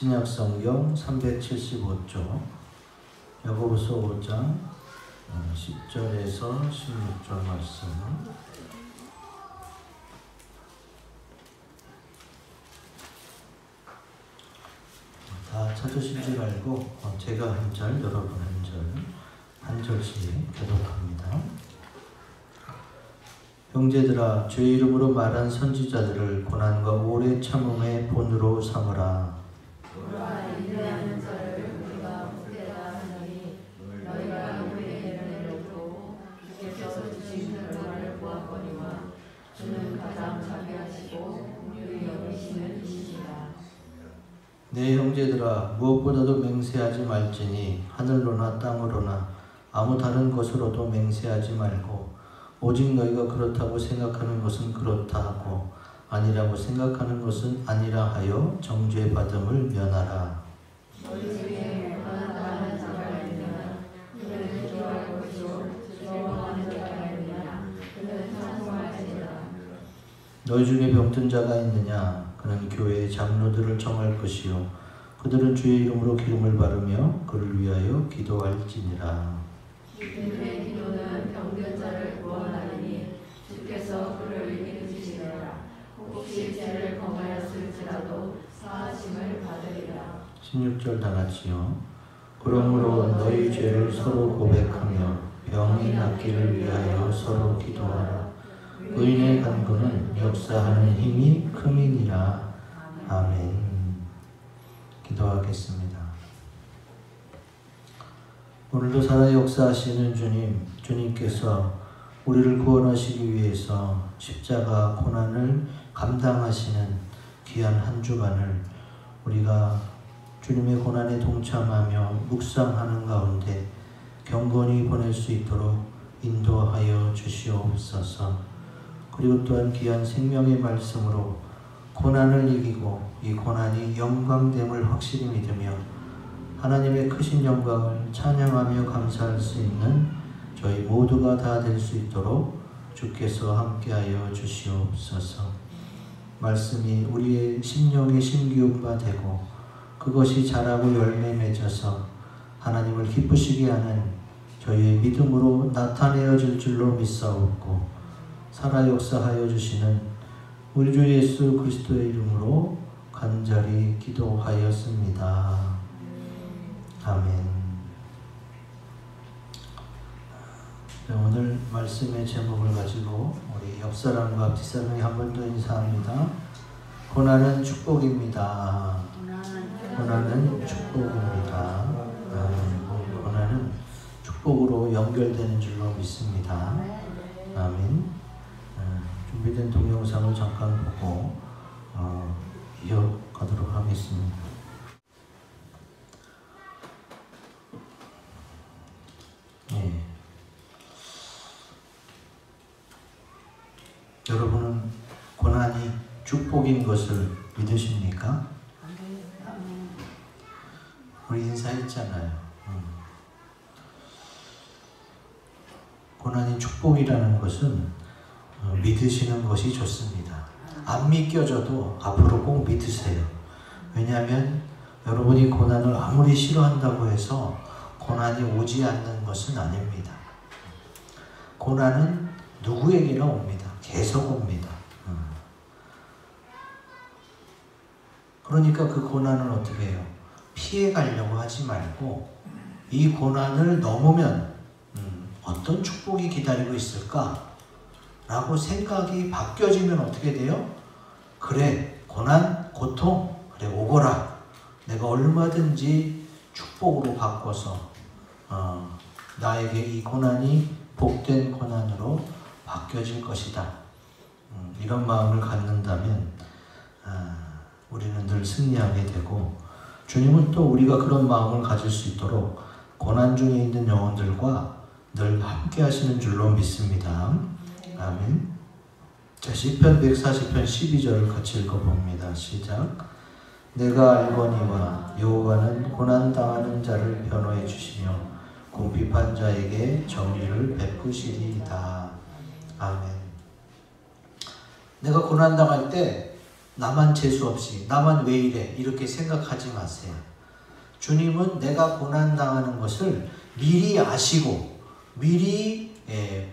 신약성경 375쪽 야고보서 5장 10절에서 16절 말씀. 다 찾으신 줄 알고 제가 한 절, 여러분 한 절, 한 절씩 교독합니다. 형제들아, 주의 이름으로 말한 선지자들을 고난과 오래 참음의 본으로 삼으라. 인내하는 자를 우리가 복되다 하나니 너희가 우리의 은혜를 놓고 주께서 주신 결과를 보았거니와 주는 가장 자비하시고 긍휼히 여기시는 이시니라. 내 형제들아, 무엇보다도 맹세하지 말지니 하늘로나 땅으로나 아무 다른 것으로도 맹세하지 말고 오직 너희가 그렇다고 생각하는 것은 그렇다 하고 아니라고 생각하는 것은 아니라 하여 정죄받음을 면하라. 너희 중에 고난당하는 자가 있느냐? 그는 기도할 것이요 두려워하는 자가 있느냐? 그는 찬송할지니라. 너희 중에 병든 자가 있느냐? 그는 교회의 장로들을 정할 것이요 그들은 주의 이름으로 기름을 바르며 그를 위하여 기도할지니라. 주님의 기도는 병든 자를 구원하리니 주께서 그를 이기시리라. 혹시 죄를 범하였을지라도 사하심을 받으리라. 16절 다 같이요. 그러므로 너희 죄를 서로 고백하며 병이 낫기를 위하여 서로 기도하라. 의인의 간구는 역사하는 힘이 큼이니라. 아멘. 기도하겠습니다. 오늘도 살아 역사하시는 주님께서 우리를 구원하시기 위해서 십자가 고난을 감당하시는 귀한 한 주간을 우리가 주님의 고난에 동참하며 묵상하는 가운데 경건히 보낼 수 있도록 인도하여 주시옵소서. 그리고 또한 귀한 생명의 말씀으로 고난을 이기고 이 고난이 영광됨을 확실히 믿으며 하나님의 크신 영광을 찬양하며 감사할 수 있는 저희 모두가 다 될 수 있도록 주께서 함께하여 주시옵소서. 말씀이 우리의 심령에 심기운 바 되고 그것이 자라고 열매 맺어서 하나님을 기쁘시게 하는 저희의 믿음으로 나타내어질 줄로 믿사옵고 살아 역사하여 주시는 우리 주 예수 그리스도의 이름으로 간절히 기도하였습니다. 아멘. 오늘 말씀의 제목을 가지고 우리 옆사람과 뒷사람이 한 번 더 인사합니다. 고난은 축복입니다. 고난은 축복입니다. 고난은 축복으로 연결되는 줄로 믿습니다. 아멘. 준비된 동영상을 잠깐 보고 이어가도록 하겠습니다. 네. 여러분은 고난이 축복인 것을 믿으십니까? 우리 인사했잖아요. 고난이 축복이라는 것은 믿으시는 것이 좋습니다. 안 믿겨져도 앞으로 꼭 믿으세요. 왜냐하면 여러분이 고난을 아무리 싫어한다고 해서 고난이 오지 않는 것은 아닙니다. 고난은 누구에게나 옵니다. 계속 옵니다. 그러니까 그 고난을 어떻게 해요? 피해가려고 하지 말고 이 고난을 넘으면 어떤 축복이 기다리고 있을까? 라고 생각이 바뀌어지면 어떻게 돼요? 그래, 고난, 고통, 그래, 오거라. 내가 얼마든지 축복으로 바꿔서 나에게 이 고난이 복된 고난으로 바뀌어질 것이다. 이런 마음을 갖는다면 우리는 늘 승리하게 되고 주님은 또 우리가 그런 마음을 가질 수 있도록 고난 중에 있는 영혼들과 늘 함께 하시는 줄로 믿습니다. 아멘. 자, 시편 140편 12절을 같이 읽어봅니다. 시작. 내가 알거니와 여호와는 고난당하는 자를 변호해 주시며 궁핍한 자에게 정의를 베푸시리이다. 아멘. 내가 고난당할 때 나만 재수없이, 나만 왜 이래, 이렇게 생각하지 마세요. 주님은 내가 고난당하는 것을 미리 아시고 미리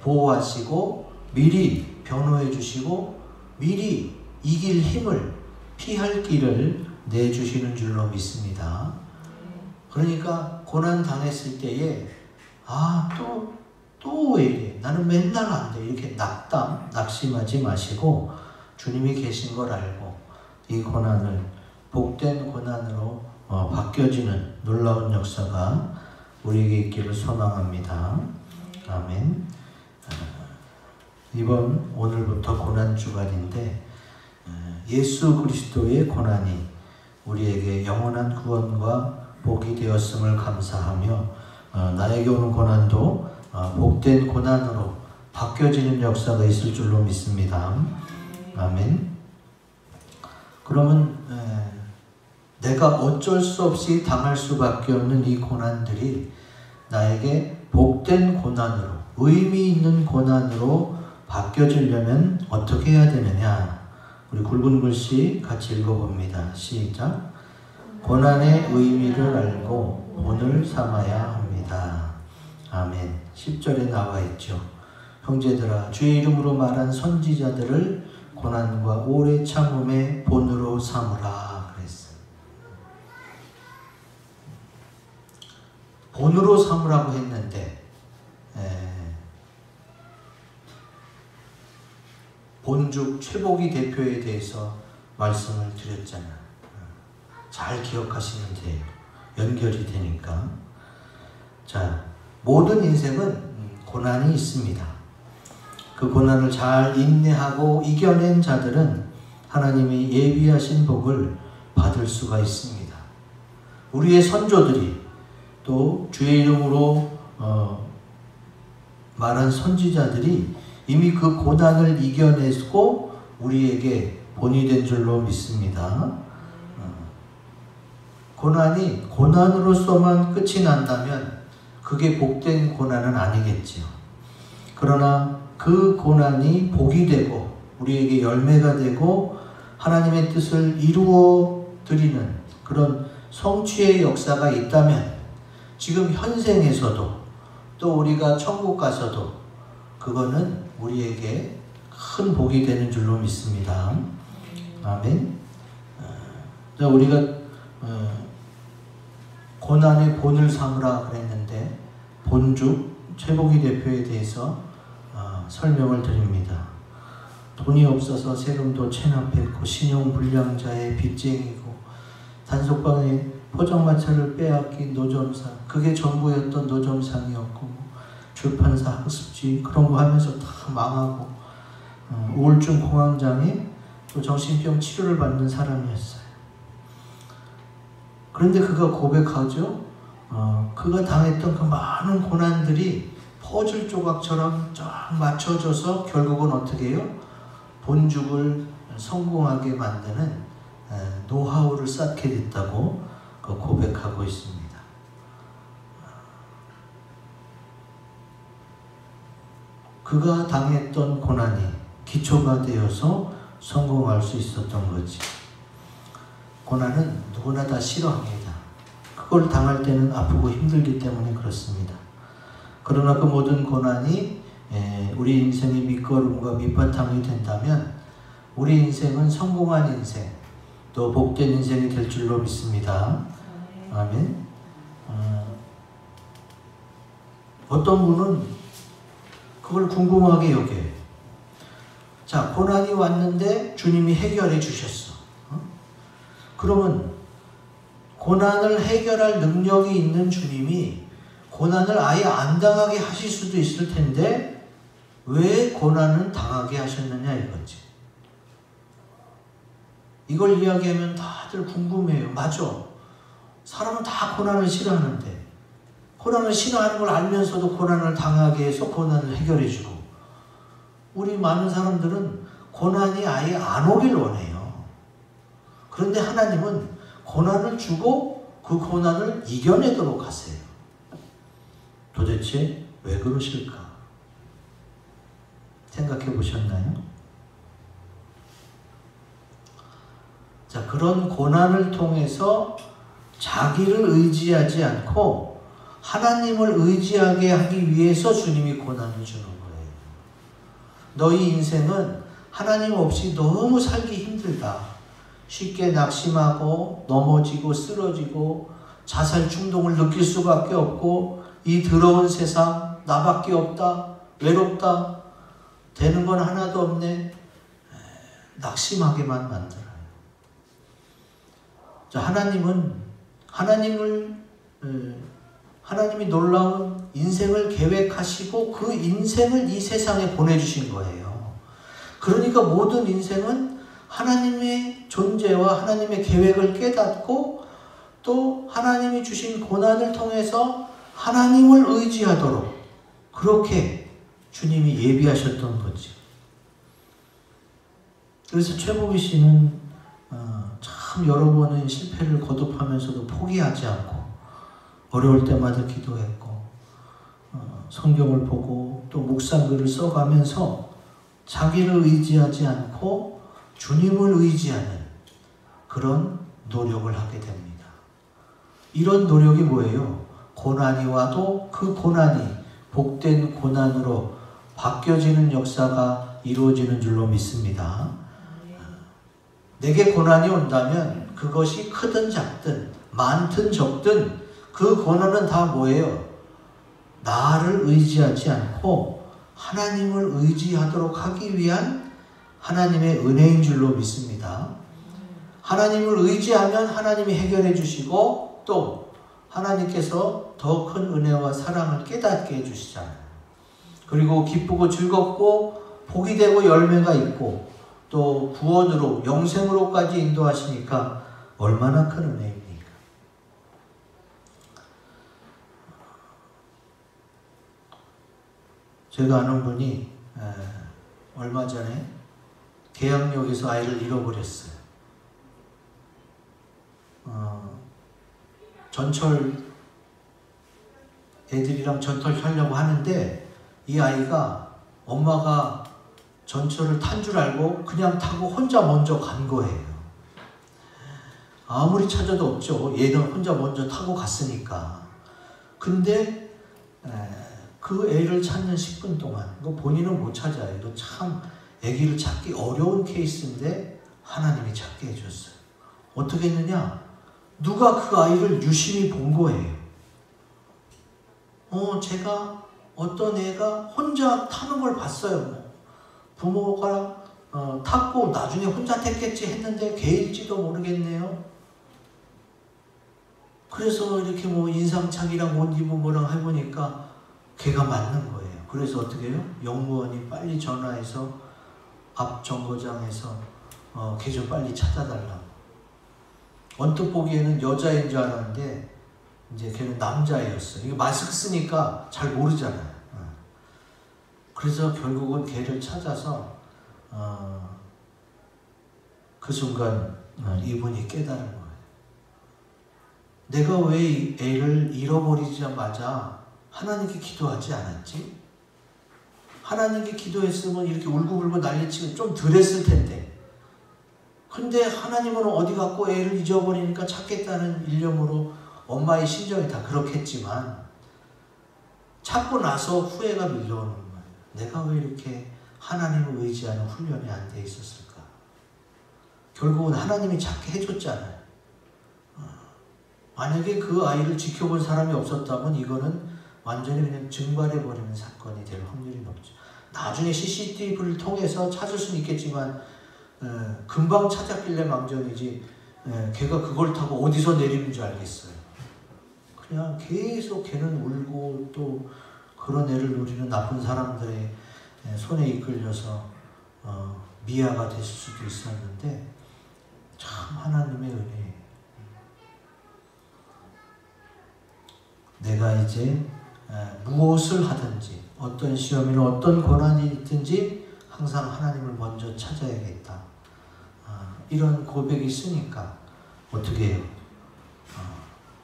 보호하시고 미리 변호해 주시고 미리 이길 힘을, 피할 길을 내주시는 줄로 믿습니다. 그러니까 고난 당했을 때에 또 왜 이래, 나는 맨날 안 돼, 이렇게 낙심하지 마시고 주님이 계신 걸 알고 이 고난을 복된 고난으로 바뀌어지는 놀라운 역사가 우리에게 있기를 소망합니다. 아멘. 오늘부터 고난 주간인데 예수 그리스도의 고난이 우리에게 영원한 구원과 복이 되었음을 감사하며 나에게 오는 고난도 복된 고난으로 바뀌어지는 역사가 있을 줄로 믿습니다. 아멘. 그러면 내가 어쩔 수 없이 당할 수밖에 없는 이 고난들이 나에게 복된 고난으로, 의미 있는 고난으로 바뀌어지려면 어떻게 해야 되느냐? 우리 굵은 글씨 같이 읽어봅니다. 시작. 고난의 의미를 알고 본을 삼아야 합니다. 아멘. 10절에 나와 있죠. 형제들아, 주의 이름으로 말한 선지자들을 고난과 오래 참음의 본으로 삼으라 그랬어요. 본으로 삼으라고 했는데 본죽 최복이 대표에 대해서 말씀을 드렸잖아요. 잘 기억하시면 돼요. 연결이 되니까. 자, 모든 인생은 고난이 있습니다. 그 고난을 잘 인내하고 이겨낸 자들은 하나님이 예비하신 복을 받을 수가 있습니다. 우리의 선조들이 또 주의 이름으로 말한 선지자들이 이미 그 고난을 이겨내고 우리에게 본이 된 줄로 믿습니다. 고난이 고난으로서만 끝이 난다면 그게 복된 고난은 아니겠지요. 그러나 그 고난이 복이 되고 우리에게 열매가 되고 하나님의 뜻을 이루어 드리는 그런 성취의 역사가 있다면 지금 현생에서도 또 우리가 천국 가서도 그거는 우리에게 큰 복이 되는 줄로 믿습니다. 아멘. 우리가 고난의 본을 삼으라 그랬는데 본죽 최복이 대표에 대해서 설명을 드립니다. 돈이 없어서 세금도 체납했고 신용불량자의 빚쟁이고 단속방에 포장마차를 빼앗긴 노점상, 그게 전부였던 노점상이었고 출판사, 학습지 그런 거 하면서 다 망하고 우울증 공황장애 또 정신병 치료를 받는 사람이었어요. 그런데 그가 고백하죠. 그가 당했던 그 많은 고난들이 퍼즐 조각처럼 쫙 맞춰져서 결국은 어떻게 해요? 본죽을 성공하게 만드는 노하우를 쌓게 됐다고 고백하고 있습니다. 그가 당했던 고난이 기초가 되어서 성공할 수 있었던 거지. 고난은 누구나 다 싫어합니다. 그걸 당할 때는 아프고 힘들기 때문에 그렇습니다. 그러나 그 모든 고난이 우리 인생의 밑거름과 밑바탕이 된다면 우리 인생은 성공한 인생, 또 복된 인생이 될 줄로 믿습니다. 아멘. 어떤 분은 그걸 궁금하게 여겨요. 자, 고난이 왔는데 주님이 해결해 주셨어. 그러면 고난을 해결할 능력이 있는 주님이 고난을 아예 안 당하게 하실 수도 있을 텐데 왜 고난은 당하게 하셨느냐 이거지. 이걸 이야기하면 다들 궁금해요. 맞아. 사람은 다 고난을 싫어하는데 고난을 싫어하는 걸 알면서도 고난을 당하게 해서 고난을 해결해주고, 우리 많은 사람들은 고난이 아예 안 오길 원해요. 그런데 하나님은 고난을 주고 그 고난을 이겨내도록 하세요. 도대체 왜 그러실까? 생각해 보셨나요? 자, 그런 고난을 통해서 자기를 의지하지 않고 하나님을 의지하게 하기 위해서 주님이 고난을 주는 거예요. 너희 인생은 하나님 없이 너무 살기 힘들다. 쉽게 낙심하고 넘어지고 쓰러지고 자살 충동을 느낄 수밖에 없고 이 더러운 세상 나밖에 없다. 외롭다. 되는 건 하나도 없네. 낙심하게만 만들어요. 자, 하나님이 놀라운 인생을 계획하시고 그 인생을 이 세상에 보내주신 거예요. 그러니까 모든 인생은 하나님의 존재와 하나님의 계획을 깨닫고 또 하나님이 주신 고난을 통해서 하나님을 의지하도록 그렇게 주님이 예비하셨던 거지. 그래서 최보기 씨는 참 여러 번의 실패를 거듭하면서도 포기하지 않고 어려울 때마다 기도했고 성경을 보고 또 묵상글을 써가면서 자기를 의지하지 않고 주님을 의지하는 그런 노력을 하게 됩니다. 이런 노력이 뭐예요? 고난이 와도 그 고난이 복된 고난으로 바뀌어지는 역사가 이루어지는 줄로 믿습니다. 내게 고난이 온다면 그것이 크든 작든 많든 적든 그 고난은 다 뭐예요? 나를 의지하지 않고 하나님을 의지하도록 하기 위한 하나님의 은혜인 줄로 믿습니다. 하나님을 의지하면 하나님이 해결해 주시고 또 하나님께서 더 큰 은혜와 사랑을 깨닫게 해주시잖아요. 그리고 기쁘고 즐겁고 복이 되고 열매가 있고 또 구원으로 영생으로까지 인도하시니까 얼마나 큰 은혜입니까? 제가 아는 분이 얼마 전에 계양역에서 아이를 잃어버렸어요. 전철 애들이랑 전철 타려고 하는데 이 아이가 엄마가 전철을 탄 줄 알고 그냥 타고 혼자 먼저 간 거예요. 아무리 찾아도 없죠. 얘는 혼자 먼저 타고 갔으니까. 근데 그 애를 찾는 10분 동안 본인은 못 찾아요. 이거 참 애기를 찾기 어려운 케이스인데 하나님이 찾게 해줬어요. 어떻게 했느냐? 누가 그 아이를 유심히 본 거예요. 제가 어떤 애가 혼자 타는 걸 봤어요. 부모가 탔고 나중에 혼자 탔겠지 했는데 걔일지도 모르겠네요. 그래서 이렇게 인상착의랑 옷 입은 거랑 해보니까 걔가 맞는 거예요. 그래서 어떻게 해요? 영무원이 빨리 전화해서 앞 정거장에서 걔 좀 빨리 찾아달라고. 언뜻 보기에는 여자인 줄 알았는데 이제 걔는 남자애였어요. 이게 마스크 쓰니까 잘 모르잖아요. 그래서 결국은 걔를 찾아서 그 순간 이분이 깨달은 거예요. 내가 왜 애를 잃어버리자마자 하나님께 기도하지 않았지? 하나님께 기도했으면 이렇게 울고불고 난리치고 좀 덜 했을 텐데. 근데 하나님은 어디 갔고 애를 잊어버리니까 찾겠다는 일념으로 엄마의 심정이 다 그렇겠지만 찾고 나서 후회가 밀려오는 거예요. 내가 왜 이렇게 하나님을 의지하는 훈련이 안 돼 있었을까? 결국은 하나님이 찾게 해줬잖아요. 만약에 그 아이를 지켜본 사람이 없었다면 이거는 완전히 그냥 증발해버리는 사건이 될 확률이 높죠. 나중에 CCTV를 통해서 찾을 수는 있겠지만 금방 찾았길래 망정이지 걔가 그걸 타고 어디서 내리는 줄 알겠어요. 그냥 계속 걔는 울고 또 그런 애를 노리는 나쁜 사람들의 손에 이끌려서 미아가 됐을 수도 있었는데 참 하나님의 은혜. 내가 이제 무엇을 하든지 어떤 시험이나 어떤 고난이 있든지 항상 하나님을 먼저 찾아야겠다. 이런 고백이 있으니까 어떻게 해요?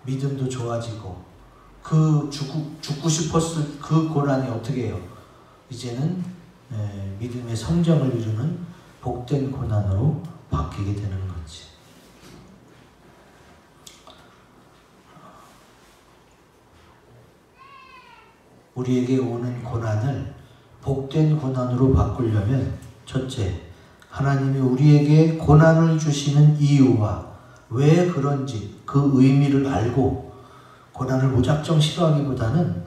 믿음도 좋아지고 그 죽고 싶었을 그 고난이 어떻게 해요? 이제는 믿음의 성장을 이루는 복된 고난으로 바뀌게 되는 거지. 우리에게 오는 고난을 복된 고난으로 바꾸려면 첫째, 하나님이 우리에게 고난을 주시는 이유와 왜 그런지 그 의미를 알고 고난을 무작정 싫어하기보다는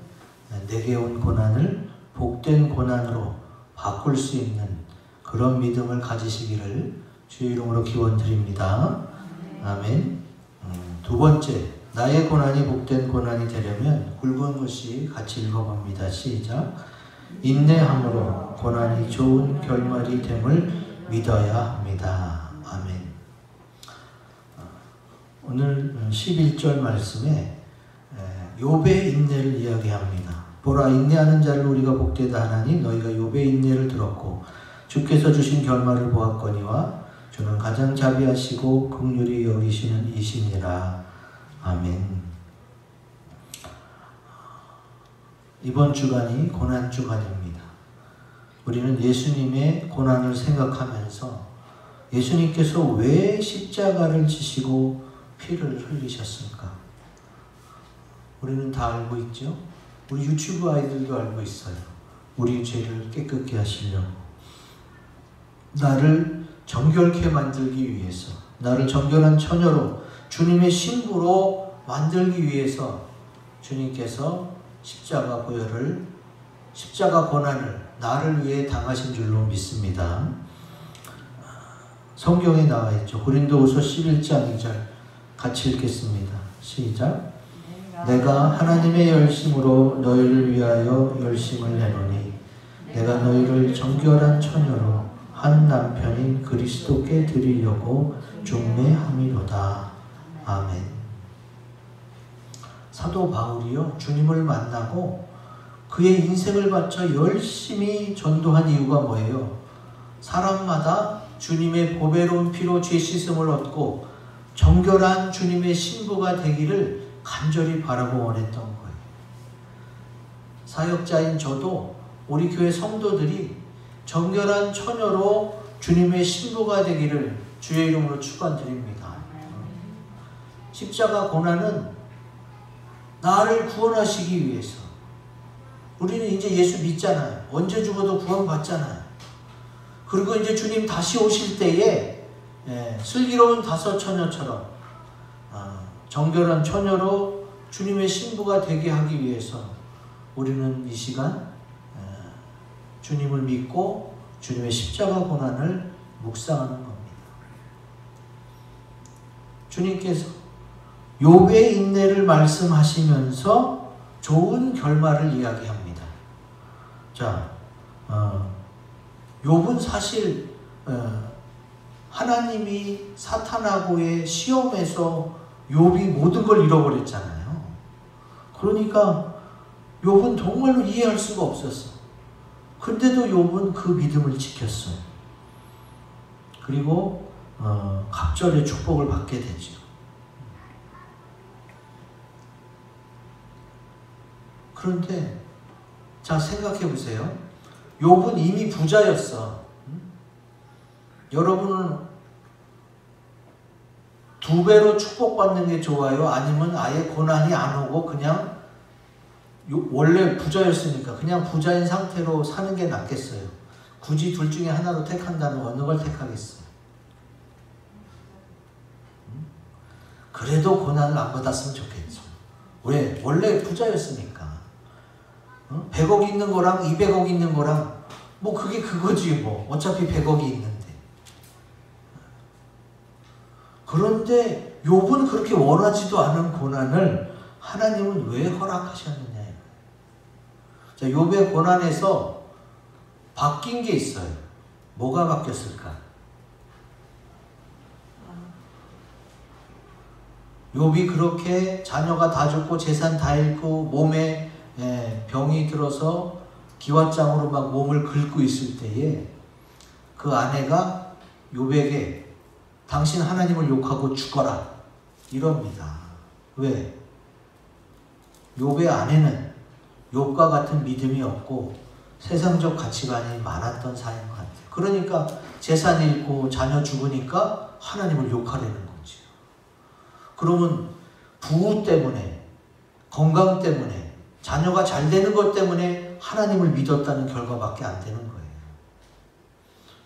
내게 온 고난을 복된 고난으로 바꿀 수 있는 그런 믿음을 가지시기를 주의 이름으로 기원드립니다. 아멘. 두 번째, 나의 고난이 복된 고난이 되려면 굵은 것이 같이 읽어봅니다. 시작. 인내함으로 고난이 좋은 결말이 됨을 믿어야 합니다. 아멘. 오늘 11절 말씀에 욥의 인내를 이야기합니다. 보라, 인내하는 자를 우리가 복되다 하나니 너희가 욥의 인내를 들었고 주께서 주신 결말을 보았거니와 주는 가장 자비하시고 긍휼히 여기시는 이시니라. 아멘. 이번 주간이 고난 주간입니다. 우리는 예수님의 고난을 생각하면서 예수님께서 왜 십자가를 지시고 피를 흘리셨을까? 우리는 다 알고 있죠? 우리 유치부 아이들도 알고 있어요. 우리 죄를 깨끗게 하시려고, 나를 정결케 만들기 위해서, 나를 정결한 처녀로 주님의 신부로 만들기 위해서 주님께서 십자가 보혈을, 십자가 고난을 나를 위해 당하신 줄로 믿습니다. 성경에 나와 있죠. 고린도후서 11장 2절 같이 읽겠습니다. 시작. 내가 하나님의 열심으로 너희를 위하여 열심을 내노니 내가 너희를 정결한 처녀로 한 남편인 그리스도께 드리려고 중매함이로다. 아멘. 사도 바울이요, 주님을 만나고 그의 인생을 바쳐 열심히 전도한 이유가 뭐예요? 사람마다 주님의 보배로운 피로 죄 씻음을 얻고 정결한 주님의 신부가 되기를 간절히 바라고 원했던 거예요. 사역자인 저도 우리 교회 성도들이 정결한 처녀로 주님의 신부가 되기를 주의 이름으로 축원드립니다. 십자가 고난은 나를 구원하시기 위해서. 우리는 이제 예수 믿잖아요. 언제 죽어도 구원받잖아요. 그리고 이제 주님 다시 오실 때에 슬기로운 다섯 처녀처럼 정결한 처녀로 주님의 신부가 되게 하기 위해서 우리는 이 시간 주님을 믿고 주님의 십자가 고난을 묵상하는 겁니다. 주님께서 욥의 인내를 말씀하시면서 좋은 결말을 이야기합니다. 자, 욥은 사실 하나님이 사탄하고의 시험에서 욥이 모든 걸 잃어버렸잖아요. 그러니까 욥은 정말로 이해할 수가 없었어. 근데도 욥은 그 믿음을 지켰어요. 그리고 갑절의 축복을 받게 되죠. 그런데 자, 생각해 보세요. 욥은 이미 부자였어. 여러분은 2배로 축복받는 게 좋아요? 아니면 아예 고난이 안 오고 그냥 원래 부자였으니까 그냥 부자인 상태로 사는 게 낫겠어요? 굳이 둘 중에 하나로 택한다면 어느 걸 택하겠어요? 그래도 고난을 안 받았으면 좋겠죠. 왜? 원래 부자였으니까. 100억 있는 거랑 200억 있는 거랑 뭐 그게 그거지 뭐. 어차피 100억이 있는데. 그런데 욥은 그렇게 원하지도 않은 고난을 하나님은 왜 허락하셨느냐. 자, 욥의 고난에서 바뀐 게 있어요. 뭐가 바뀌었을까? 욥이 그렇게 자녀가 다 죽고 재산 다 잃고 몸에 병이 들어서 기왓장으로 막 몸을 긁고 있을 때에 그 아내가 욥에게 당신 하나님을 욕하고 죽어라 이럽니다. 왜? 욥의 아내는 욥과 같은 믿음이 없고 세상적 가치관이 많았던 사람인 것 같아요. 그러니까 재산 잃고 자녀 죽으니까 하나님을 욕하려는 거죠. 그러면 부우 때문에, 건강 때문에 자녀가 잘 되는 것 때문에 하나님을 믿었다는 결과밖에 안 되는 거예요.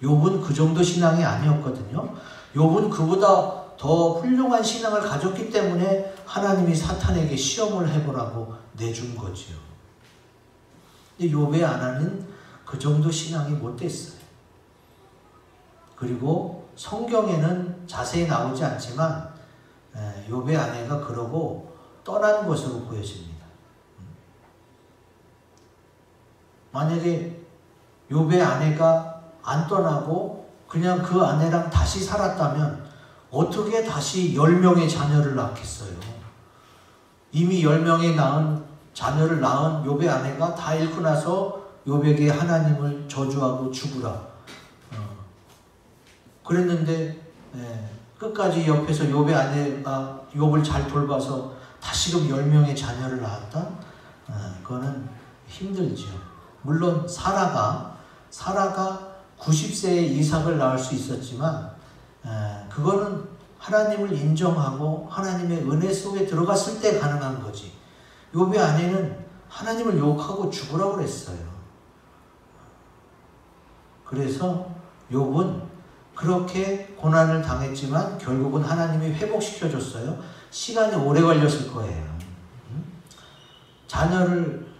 욥은 그 정도 신앙이 아니었거든요. 욥은 그보다 더 훌륭한 신앙을 가졌기 때문에 하나님이 사탄에게 시험을 해보라고 내준 거지요. 근데 욥의 아내는 그 정도 신앙이 못 됐어요. 그리고 성경에는 자세히 나오지 않지만 욥의 아내가 그러고 떠난 것으로 보여집니다. 만약에 욥의 아내가 안 떠나고 그냥 그 아내랑 다시 살았다면 어떻게 다시 10명의 자녀를 낳겠어요? 이미 10명의 자녀를 낳은 욥의 아내가 다 잃고 나서 욥에게 하나님을 저주하고 죽으라. 그랬는데 끝까지 옆에서 욥의 아내가 욥을 잘 돌봐서 다시금 10명의 자녀를 낳았다? 그거는 힘들죠. 물론 사라가 90세에 이삭을 낳을 수 있었지만 그거는 하나님을 인정하고 하나님의 은혜 속에 들어갔을 때 가능한 거지. 욥의 아내는 하나님을 욕하고 죽으라고 그랬어요. 그래서 욥은 그렇게 고난을 당했지만 결국은 하나님이 회복시켜줬어요. 시간이 오래 걸렸을 거예요. 자녀를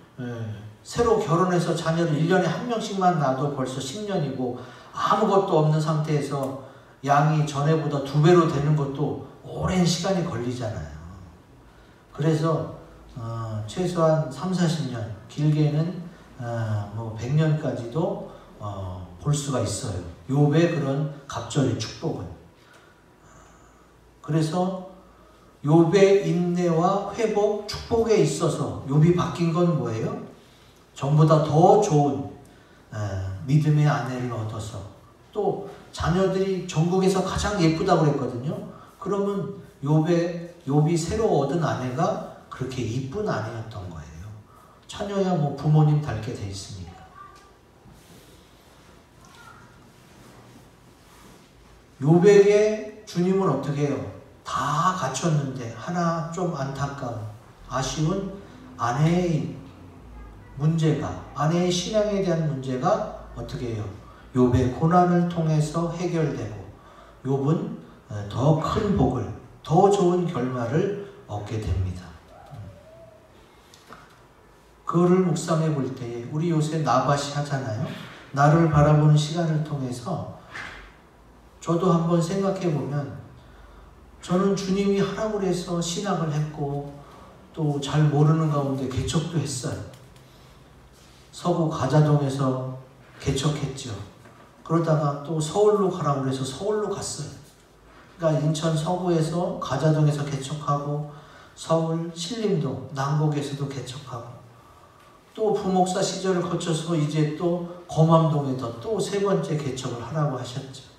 새로 결혼해서 자녀를 1년에 한 명씩만 낳아도 벌써 10년이고 아무것도 없는 상태에서 양이 전에보다 2배로 되는 것도 오랜 시간이 걸리잖아요. 그래서 최소한 30-40년, 길게는 100년까지도 볼 수가 있어요. 욥의 그런 갑절의 축복은. 그래서 욥의 인내와 회복, 축복에 있어서 욥이 바뀐 건 뭐예요? 전보다 더 좋은 믿음의 아내를 얻어서 또 자녀들이 전국에서 가장 예쁘다고 그랬거든요. 그러면 욥이 새로 얻은 아내가 그렇게 이쁜 아내였던 거예요. 자녀야 뭐 부모님 닮게 돼 있으니까. 욥에게 주님은 어떻게 해요? 다 갖췄는데 하나 좀 안타까운, 아쉬운 아내의 문제가, 아내의 신앙에 대한 문제가 어떻게 해요? 욥의 고난을 통해서 해결되고 욥은 더 큰 복을, 더 좋은 결말을 얻게 됩니다. 그거를 묵상해 볼 때에 우리 요새 나밭이 하잖아요. 나를 바라보는 시간을 통해서 저도 한번 생각해 보면 저는 주님이 하라고 해서 신학을 했고 또 잘 모르는 가운데 개척도 했어요. 서구 가자동에서 개척했죠. 그러다가 또 서울로 가라고 해서 서울로 갔어요. 그러니까 인천 서구에서 가자동에서 개척하고 서울 신림동 남곡에서도 개척하고 또 부목사 시절을 거쳐서 이제 또 검암동에도 또 3번째 개척을 하라고 하셨죠.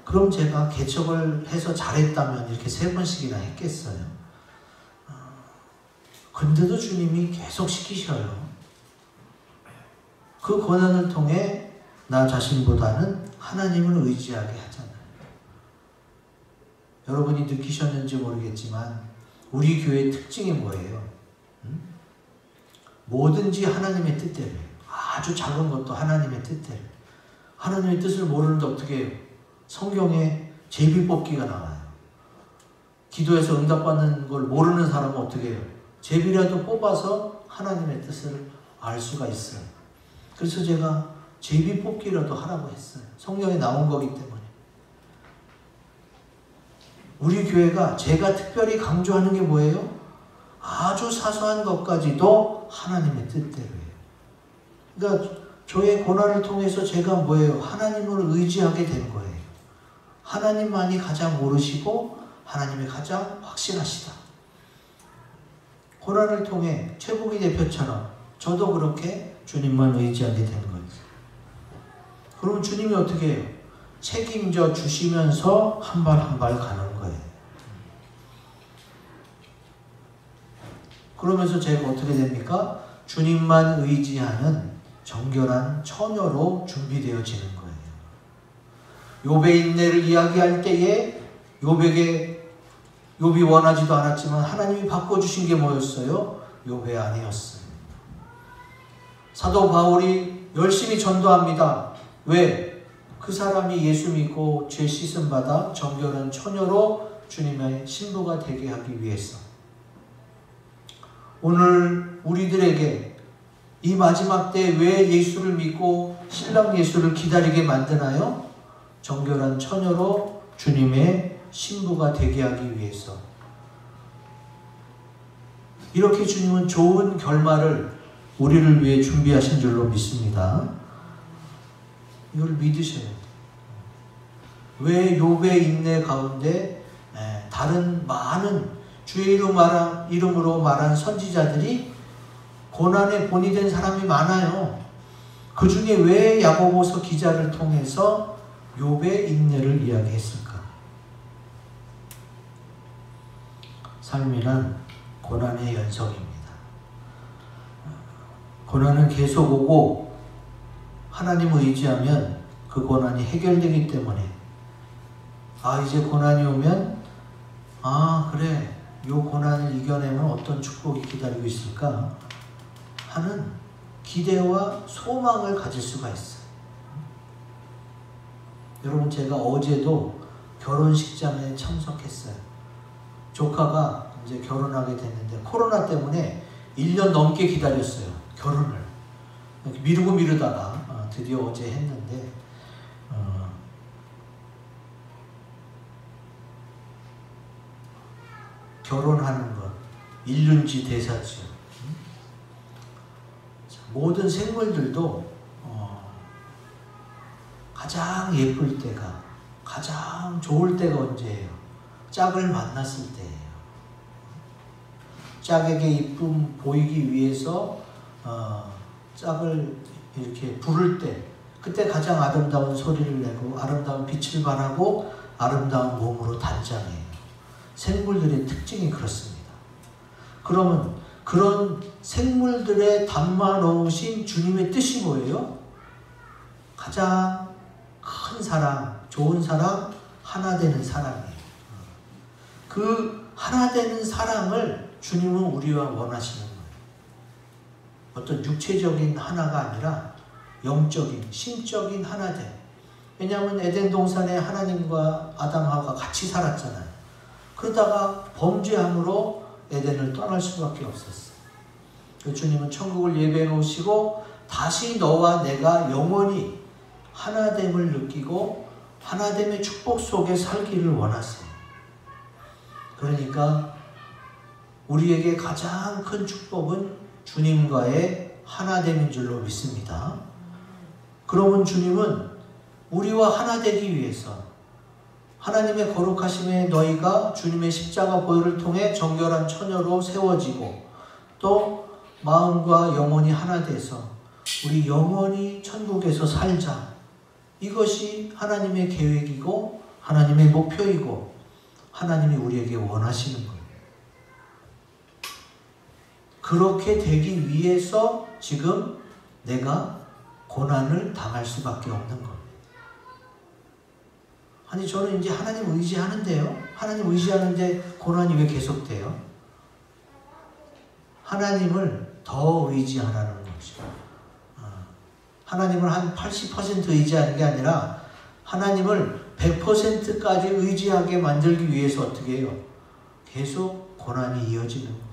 그럼 제가 개척을 해서 잘했다면 이렇게 3번씩이나 했겠어요? 근데도 주님이 계속 시키셔요. 그 고난을 통해 나 자신보다는 하나님을 의지하게 하잖아요. 여러분이 느끼셨는지 모르겠지만 우리 교회의 특징이 뭐예요? 뭐든지 하나님의 뜻대로 해요. 아주 작은 것도 하나님의 뜻대로. 하나님의 뜻을 모르는데 어떻게 해요? 성경에 제비뽑기가 나와요. 기도해서 응답받는 걸 모르는 사람은 어떻게 해요? 제비라도 뽑아서 하나님의 뜻을 알 수가 있어요. 그래서 제가 제비뽑기라도 하라고 했어요. 성경에 나온 거기 때문에. 우리 교회가 제가 특별히 강조하는 게 뭐예요? 아주 사소한 것까지도 하나님의 뜻대로예요. 그러니까 저의 고난을 통해서 제가 뭐예요? 하나님을 의지하게 된 거예요. 하나님만이 가장 모르시고 하나님이 가장 확실하시다. 고난을 통해 최복희 대표처럼 저도 그렇게 주님만 의지하게 된 거죠. 그러면 주님이 어떻게 해요? 책임져 주시면서 한 발 한 발 가는 거예요. 그러면서 제가 어떻게 됩니까? 주님만 의지하는 정결한 처녀로 준비되어지는 거예요. 욥의 인내를 이야기할 때에 욥이 원하지도 않았지만 하나님이 바꿔주신 게 뭐였어요? 욥의 아내였어요. 사도 바울이 열심히 전도합니다. 왜? 그 사람이 예수 믿고 죄 씻음 받아 정결한 처녀로 주님의 신부가 되게 하기 위해서. 오늘 우리들에게 이 마지막 때 왜 예수를 믿고 신랑 예수를 기다리게 만드나요? 정결한 처녀로 주님의 신부가 되게 하기 위해서. 이렇게 주님은 좋은 결말을 우리를 위해 준비하신 줄로 믿습니다. 이걸 믿으셔야 돼요. 왜 욥의 인내 가운데 다른 많은 주의 이름으로 말한 선지자들이 고난에 본이 된 사람이 많아요. 그 중에 왜 야고보서 기자를 통해서 욥의 인내를 이야기했을까? 삶이란 고난의 연속입니다. 고난은 계속 오고 하나님을 의지하면 그 고난이 해결되기 때문에 이제 고난이 오면 그래, 이 고난을 이겨내면 어떤 축복이 기다리고 있을까 하는 기대와 소망을 가질 수가 있어요. 여러분, 제가 어제도 결혼식장에 참석했어요. 조카가 이제 결혼하게 됐는데 코로나 때문에 1년 넘게 기다렸어요. 결혼을 미루다가 드디어 어제 했는데 결혼하는 것 일륜지 대사죠. 모든 생물들도 가장 예쁠 때가, 가장 좋을 때가 언제예요? 짝을 만났을 때예요. 짝에게 이쁨 보이기 위해서 짝을 이렇게 부를 때, 그때 가장 아름다운 소리를 내고 아름다운 빛을 발하고 아름다운 몸으로 단장해요. 생물들의 특징이 그렇습니다. 그러면 그런 생물들에 담아 놓으신 주님의 뜻이 뭐예요? 가장 큰 사랑, 좋은 사랑, 하나 되는 사랑이에요. 그 하나 되는 사랑을 주님은 우리와 원하시는 거예요. 어떤 육체적인 하나가 아니라 영적인, 신적인 하나됨. 왜냐하면 에덴 동산에 하나님과 아담하고가 같이 살았잖아요. 그러다가 범죄함으로 에덴을 떠날 수밖에 없었어요. 주님은 천국을 예배해 놓으시고 다시 너와 내가 영원히 하나됨을 느끼고 하나됨의 축복 속에 살기를 원하세요. 그러니까 우리에게 가장 큰 축복은 주님과의 하나됨인 줄로 믿습니다. 그러면 주님은 우리와 하나 되기 위해서 하나님의 거룩하심에 너희가 주님의 십자가 보혈을 통해 정결한 처녀로 세워지고 또 마음과 영혼이 하나 돼서 우리 영원히 천국에서 살자. 이것이 하나님의 계획이고 하나님의 목표이고 하나님이 우리에게 원하시는 거예요. 그렇게 되기 위해서 지금 내가 고난을 당할 수밖에 없는 거예요. 아니, 저는 이제 하나님 의지하는데요. 하나님 의지하는데 고난이 왜 계속돼요? 하나님을 더 의지하라는 거죠. 하나님을 한 80% 의지하는 게 아니라 하나님을 100%까지 의지하게 만들기 위해서 어떻게 해요? 계속 고난이 이어지는 거예요.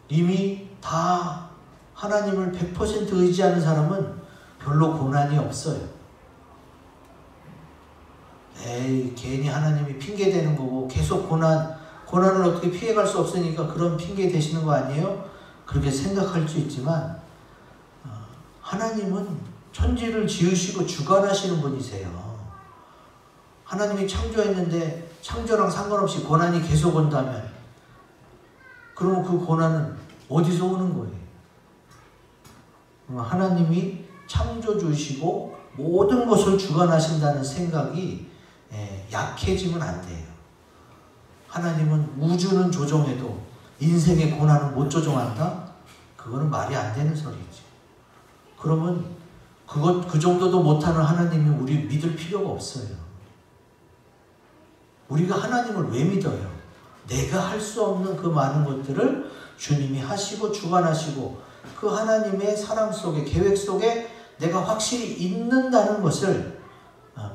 이미 다 하나님을 100% 의지하는 사람은 별로 고난이 없어요. 괜히 하나님이 핑계 대는 거고 계속 고난을 어떻게 피해갈 수 없으니까 그런 핑계 대시는 거 아니에요? 그렇게 생각할 수 있지만 하나님은 천지를 지으시고 주관하시는 분이세요. 하나님이 창조했는데 창조랑 상관없이 고난이 계속 온다면 그러면 그 고난은 어디서 오는 거예요? 하나님이 창조주시고 모든 것을 주관하신다는 생각이 약해지면 안 돼요. 하나님은 우주는 조종해도 인생의 고난은 못 조종한다? 그거는 말이 안 되는 소리죠. 그러면 그 정도도 못하는 하나님이 우리 믿을 필요가 없어요. 우리가 하나님을 왜 믿어요? 내가 할 수 없는 그 많은 것들을 주님이 하시고 주관하시고 그 하나님의 사랑 속에, 계획 속에 내가 확실히 있는다는 것을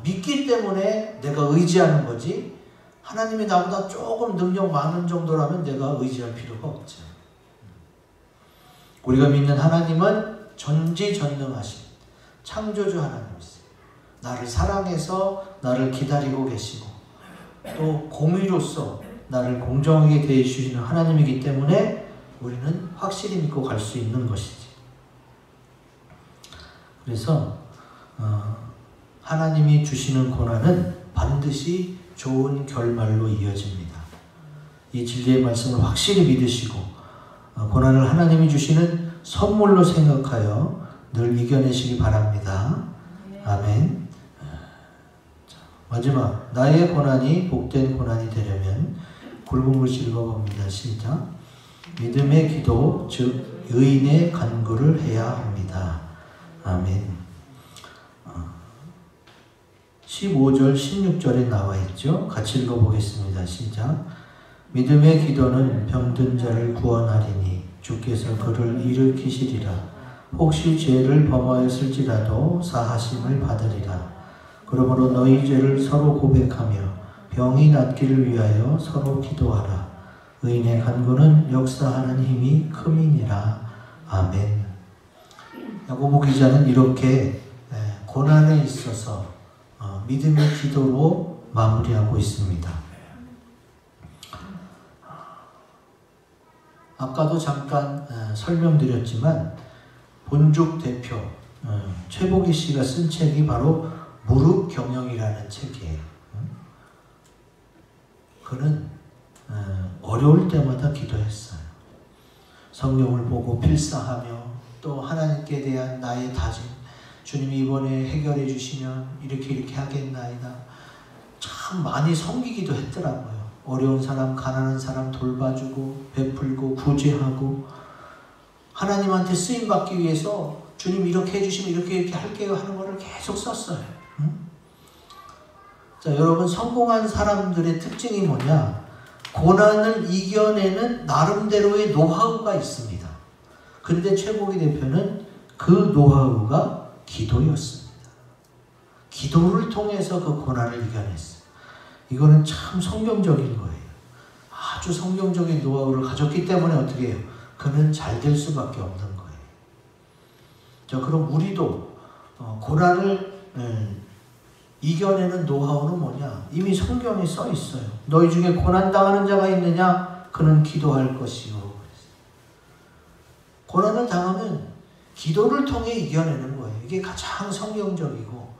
믿기 때문에 내가 의지하는 거지, 하나님이 나보다 조금 능력 많은 정도라면 내가 의지할 필요가 없죠. 우리가 믿는 하나님은 전지전능하신 창조주 하나님이세요. 나를 사랑해서 나를 기다리고 계시고 또 공의로서 나를 공정하게 대해주시는 하나님이기 때문에 우리는 확실히 믿고 갈 수 있는 것이지. 그래서 하나님이 주시는 고난은 반드시 좋은 결말로 이어집니다. 이 진리의 말씀을 확실히 믿으시고 고난을 하나님이 주시는 선물로 생각하여 늘 이겨내시기 바랍니다. 아멘. 마지막, 나의 고난이 복된 고난이 되려면 굵은 글씨 읽어봅니다. 시작. 믿음의 기도, 즉 의인의 간구를 해야 합니다. 아멘. 15절, 16절에 나와 있죠. 같이 읽어보겠습니다. 시작. 믿음의 기도는 병든 자를 구원하리니 주께서 그를 일으키시리라. 혹시 죄를 범하였을지라도 사하심을 받으리라. 그러므로 너희 죄를 서로 고백하며 병이 낫기를 위하여 서로 기도하라. 의인의 간구는 역사하는 힘이 큼이니라. 아멘. 야고보 기자는 이렇게 고난에 있어서 믿음의 기도로 마무리하고 있습니다. 아까도 잠깐 설명드렸지만 본죽 대표 최복희 씨가 쓴 책이 바로 무릎 경영이라는 책이에요. 그는 어려울 때마다 기도했어요. 성경을 보고 필사하며 또 하나님께 대한 나의 다짐, 주님이 이번에 해결해 주시면 이렇게 하겠나이다. 참 많이 섬기기도 했더라고요. 어려운 사람, 가난한 사람 돌봐주고 베풀고 구제하고 하나님한테 쓰임받기 위해서 주님 이렇게 해주시면 이렇게 할게요 하는 거를 계속 썼어요. 자, 여러분, 성공한 사람들의 특징이 뭐냐? 고난을 이겨내는 나름대로의 노하우가 있습니다. 그런데 최복희 대표는 그 노하우가 기도였습니다. 기도를 통해서 그 고난을 이겨냈어요. 이거는 참 성경적인 거예요. 아주 성경적인 노하우를 가졌기 때문에 어떻게 해요? 그는 잘 될 수밖에 없는 거예요. 자, 그럼 우리도 고난을 이겨내는 노하우는 뭐냐? 이미 성경에 써 있어요. 너희 중에 고난당하는 자가 있느냐? 그는 기도할 것이요. 고난을 당하면 기도를 통해 이겨내는 거예요. 이게 가장 성경적이고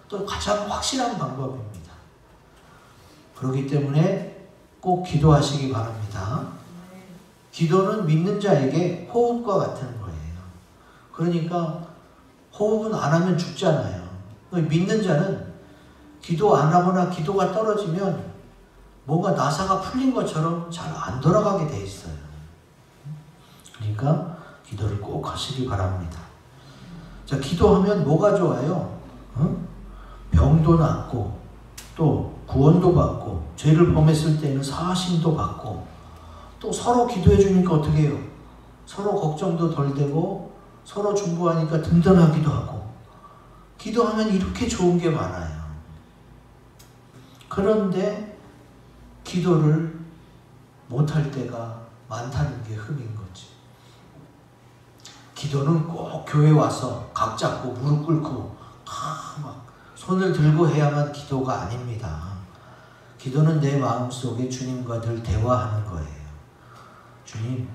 또 가장 확실한 방법입니다. 그렇기 때문에 꼭 기도하시기 바랍니다. 기도는 믿는 자에게 호흡과 같은 거예요. 그러니까 호흡은 안 하면 죽잖아요. 믿는 자는 기도 안 하거나 기도가 떨어지면 뭔가 나사가 풀린 것처럼 잘 안 돌아가게 돼 있어요. 그러니까 기도를 꼭 하시기 바랍니다. 자, 기도하면 뭐가 좋아요? 병도 낫고 또 구원도 받고 죄를 범했을 때는 사하심도 받고 또 서로 기도해 주니까 어떻게 해요? 서로 걱정도 덜 되고 서로 중보하니까 든든하기도 하고 기도하면 이렇게 좋은 게 많아요. 그런데 기도를 못할 때가 많다는 게 흠인 거지. 기도는 꼭 교회 와서 각 잡고 무릎 꿇고 막 손을 들고 해야만 기도가 아닙니다. 기도는 내 마음속에 주님과 늘 대화하는 거예요. 주님,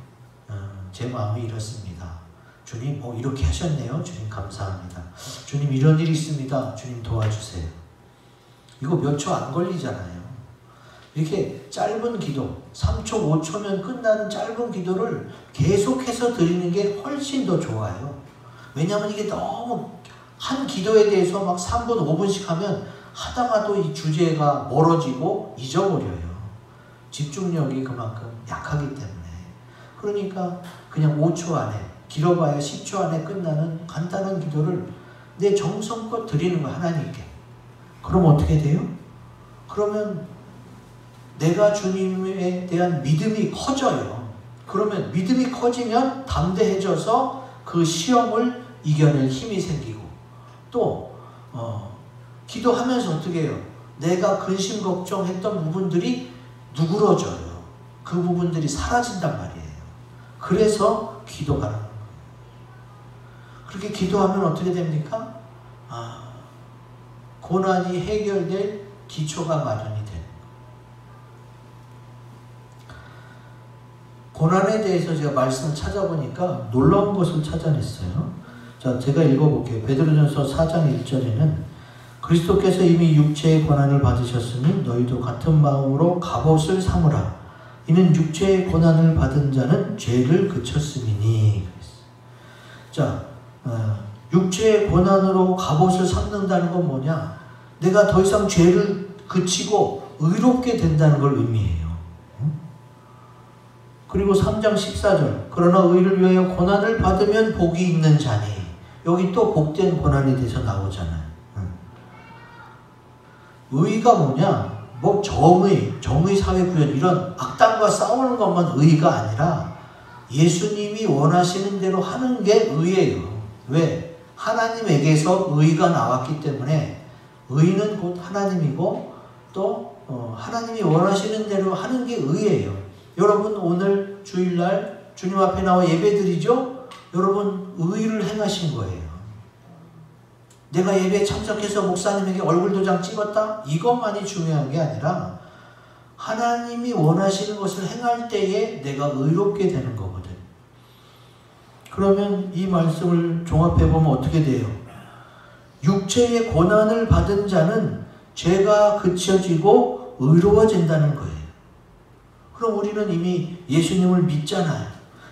제 마음이 이렇습니다. 주님, 이렇게 하셨네요. 주님 감사합니다. 주님, 이런 일이 있습니다. 주님 도와주세요. 이거 몇 초 안 걸리잖아요. 이렇게 짧은 기도, 3초, 5초면 끝나는 짧은 기도를 계속해서 드리는 게 훨씬 더 좋아요. 왜냐하면 이게 너무 한 기도에 대해서 막 3분, 5분씩 하면 하다가도 이 주제가 멀어지고 잊어버려요. 집중력이 그만큼 약하기 때문에. 그러니까 그냥 5초 안에, 길어봐야 10초 안에 끝나는 간단한 기도를 내 정성껏 드리는 거 하나님께. 그럼 어떻게 돼요? 그러면 내가 주님에 대한 믿음이 커져요. 그러면 믿음이 커지면 담대해져서 그 시험을 이겨낼 힘이 생기고, 또 기도하면서 어떻게 해요? 내가 근심 걱정했던 부분들이 누그러져요. 그 부분들이 사라진단 말이에요. 그래서 기도하라는 거예요. 그렇게 기도하면 어떻게 됩니까? 고난이 해결될 기초가 마련이 되는 거예요. 고난에 대해서 제가 말씀을 찾아보니까 놀라운 것을 찾아냈어요. 자, 제가 읽어볼게요. 베드로전서 4장 1절에는 그리스도께서 이미 육체의 고난을 받으셨으니 너희도 같은 마음으로 갑옷을 삼으라. 이는 육체의 고난을 받은 자는 죄를 그쳤음이니. 자, 육체의 고난으로 갑옷을 삼는다는 건 뭐냐? 내가 더 이상 죄를 그치고 의롭게 된다는 걸 의미해요. 그리고 3장 14절 그러나 의를 위하여 고난을 받으면 복이 있는 자니. 여기 또 복된 고난에 대해서 나오잖아요. 의가 뭐냐? 뭐 정의 사회 구현 이런 악당과 싸우는 것만 의가 아니라 예수님이 원하시는 대로 하는 게 의예요. 왜? 하나님에게서 의가 나왔기 때문에 의는 곧 하나님이고 또 하나님이 원하시는 대로 하는 게 의예요. 여러분 오늘 주일날 주님 앞에 나와 예배드리죠? 여러분 의를 행하신 거예요. 내가 예배에 참석해서 목사님에게 얼굴 도장 찍었다? 이것만이 중요한 게 아니라 하나님이 원하시는 것을 행할 때에 내가 의롭게 되는 거거든. 그러면 이 말씀을 종합해보면 어떻게 돼요? 육체의 고난을 받은 자는 죄가 그쳐지고 의로워진다는 거예요. 그럼 우리는 이미 예수님을 믿잖아요.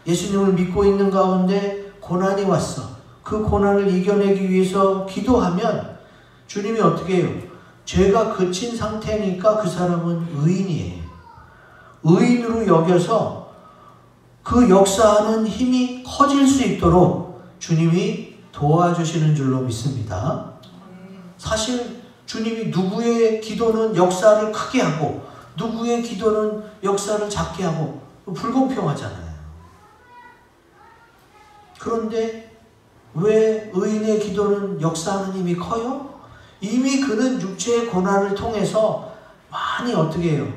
예수님을 믿고 있는 가운데 고난이 왔어. 그 고난을 이겨내기 위해서 기도하면 주님이 어떻게 해요? 죄가 그친 상태니까 그 사람은 의인이에요. 의인으로 여겨서 그 역사하는 힘이 커질 수 있도록 주님이 도와주시는 줄로 믿습니다. 사실 주님이 누구의 기도는 역사를 크게 하고 누구의 기도는 역사를 작게 하고 불공평하잖아요. 그런데 왜 의인의 기도는 역사하는 힘이 커요? 이미 그는 육체의 고난을 통해서 많이 어떻게 해요?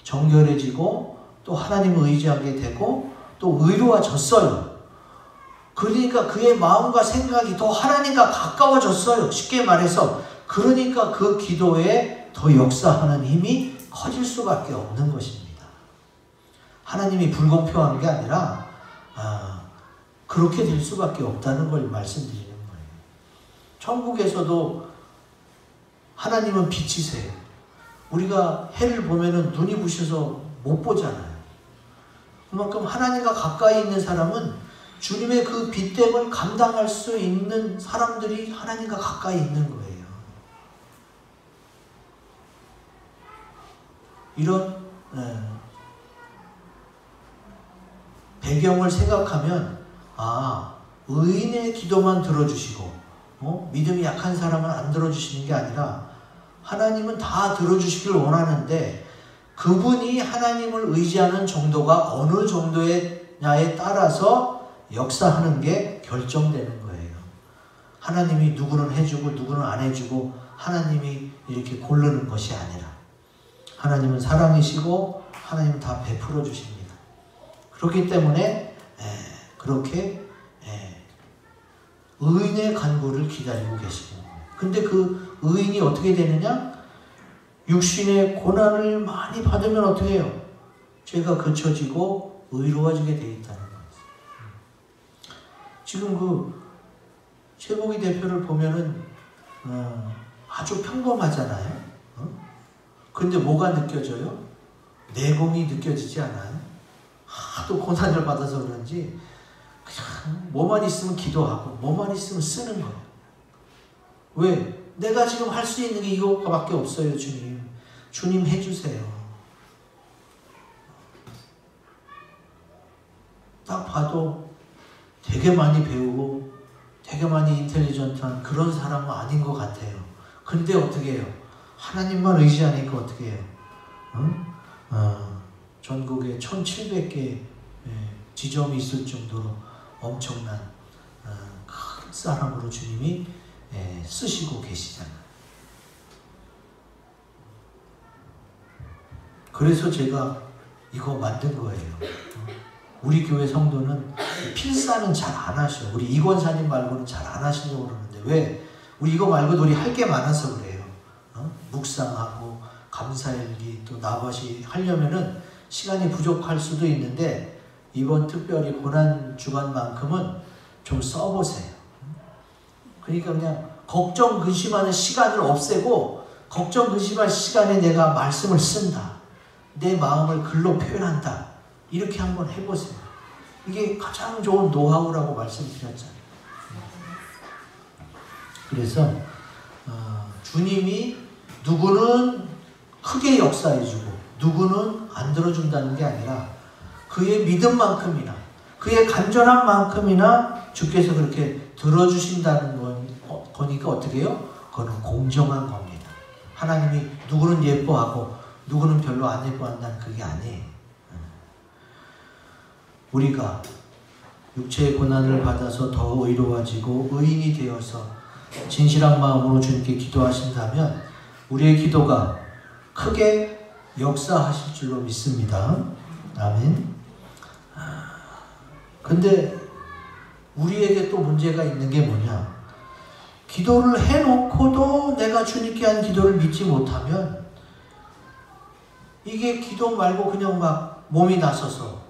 정결해지고 또 하나님을 의지하게 되고 또 의로워졌어요. 그러니까 그의 마음과 생각이 더 하나님과 가까워졌어요. 쉽게 말해서 그러니까 그 기도에 더 역사하는 힘이 커질 수밖에 없는 것입니다. 하나님이 불공평한 게 아니라 그렇게 될 수밖에 없다는 걸 말씀드리는 거예요. 천국에서도 하나님은 빛이세요. 우리가 해를 보면은 눈이 부셔서 못 보잖아요. 그만큼 하나님과 가까이 있는 사람은 주님의 그 빛됨을 감당할 수 있는 사람들이 하나님과 가까이 있는 거예요. 이런 배경을 생각하면 의인의 기도만 들어주시고 믿음이 약한 사람은 안 들어주시는 게 아니라 하나님은 다 들어주시길 원하는데 그분이 하나님을 의지하는 정도가 어느 정도냐에 따라서 역사하는 게 결정되는 거예요. 하나님이 누구는 해주고 누구는 안 해주고 하나님이 이렇게 고르는 것이 아니라 하나님은 사랑이시고 하나님은 다 베풀어 주십니다. 그렇기 때문에 그렇게 의인의 간구를 기다리고 계시는 거예요. 근데 그 의인이 어떻게 되느냐? 육신의 고난을 많이 받으면 어떻게 해요? 죄가 그쳐지고 의로워지게 되어 있다는 거예요. 지금 그 최복희 대표를 보면은 아주 평범하잖아요. 근데 뭐가 느껴져요? 내공이 느껴지지 않아요? 하도 고난을 받아서 그런지 그냥 뭐만 있으면 기도하고 뭐만 있으면 쓰는 거예요. 왜? 내가 지금 할 수 있는 게 이거밖에 없어요. 주님 해주세요. 딱 봐도 되게 많이 배우고 되게 많이 인텔리전트한 그런 사람은 아닌 것 같아요. 근데 어떻게 해요? 하나님만 의지하니까 어떻게 해요? 전국에 1700개 지점이 있을 정도로 엄청난 큰 사람으로 주님이 쓰시고 계시잖아요. 그래서 제가 이거 만든 거예요. 우리 교회 성도는 필사는 잘 안 하셔. 우리 이권사님 말고는 잘 안 하시려고 그러는데 왜? 우리 이거 말고도 우리 할 게 많아서 그래요. 묵상하고 감사일기 또 나바시 하려면은 시간이 부족할 수도 있는데 이번 특별히 고난 주간만큼은 좀 써보세요. 그러니까 그냥 걱정 근심하는 시간을 없애고 걱정 근심할 시간에 내가 말씀을 쓴다. 내 마음을 글로 표현한다. 이렇게 한번 해보세요. 이게 가장 좋은 노하우라고 말씀드렸잖아요. 그래서 주님이 누구는 크게 역사해주고 누구는 안 들어준다는 게 아니라 그의 믿음만큼이나 그의 간절한 만큼이나 주께서 그렇게 들어주신다는 거니까 어떻게 해요? 그거는 공정한 겁니다. 하나님이 누구는 예뻐하고 누구는 별로 안 예뻐한다는 그게 아니에요. 우리가 육체의 고난을 받아서 더 의로워지고 의인이 되어서 진실한 마음으로 주님께 기도하신다면 우리의 기도가 크게 역사하실 줄로 믿습니다. 아멘. 근데 우리에게 또 문제가 있는 게 뭐냐? 기도를 해놓고도 내가 주님께 한 기도를 믿지 못하면 이게 기도 말고 그냥 막 몸이 나서서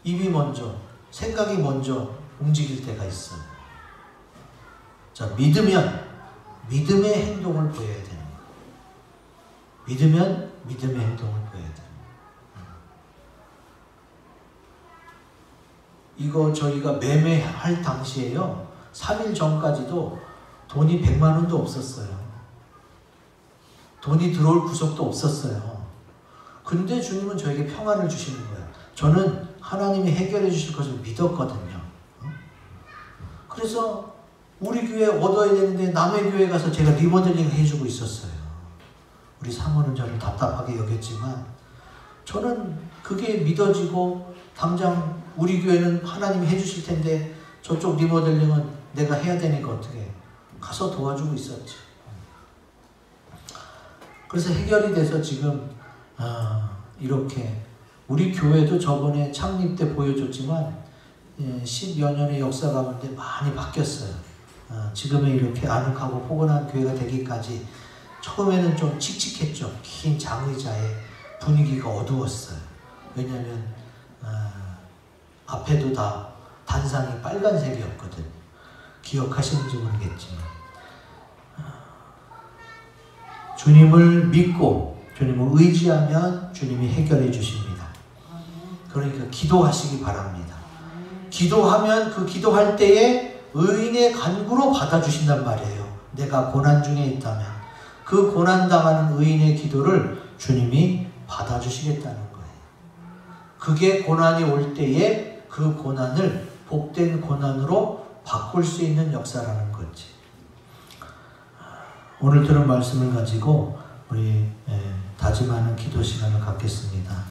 입이 먼저, 생각이 먼저 움직일 때가 있어요. 자, 믿으면 믿음의 행동을 보여야 되는 거예요. 믿으면 믿음의 행동을 보여야 되는 거예요. 이거 저희가 매매할 당시에요. 3일 전까지도 돈이 100만 원도 없었어요. 돈이 들어올 구석도 없었어요. 근데 주님은 저에게 평안을 주시는 거예요. 저는 하나님이 해결해 주실 것을 믿었거든요. 그래서 우리 교회 얻어야 되는데 남의 교회 가서 제가 리모델링 해주고 있었어요. 우리 사모는 저를 답답하게 여겼지만 저는 그게 믿어지고 당장 우리 교회는 하나님이 해주실 텐데 저쪽 리모델링은 내가 해야 되니까 어떻게 가서 도와주고 있었지. 그래서 해결이 돼서 지금 이렇게 우리 교회도 저번에 창립 때 보여줬지만 10여 년의 역사 가운데 많이 바뀌었어요. 지금의 이렇게 아늑하고 포근한 교회가 되기까지 처음에는 좀 칙칙했죠. 긴 장의자의 분위기가 어두웠어요. 왜냐하면 앞에도 다 단상이 빨간색이었거든. 기억하시는지 모르겠지만 주님을 믿고 주님을 의지하면 주님이 해결해 주십니다. 그러니까 기도하시기 바랍니다. 기도하면 그 기도할 때에 의인의 간구로 받아주신단 말이에요. 내가 고난 중에 있다면 그 고난당하는 의인의 기도를 주님이 받아주시겠다는 거예요. 그게 고난이 올 때에 그 고난을 복된 고난으로 바꿀 수 있는 역사라는 거지. 오늘 들은 말씀을 가지고 우리 다짐하는 기도 시간을 갖겠습니다.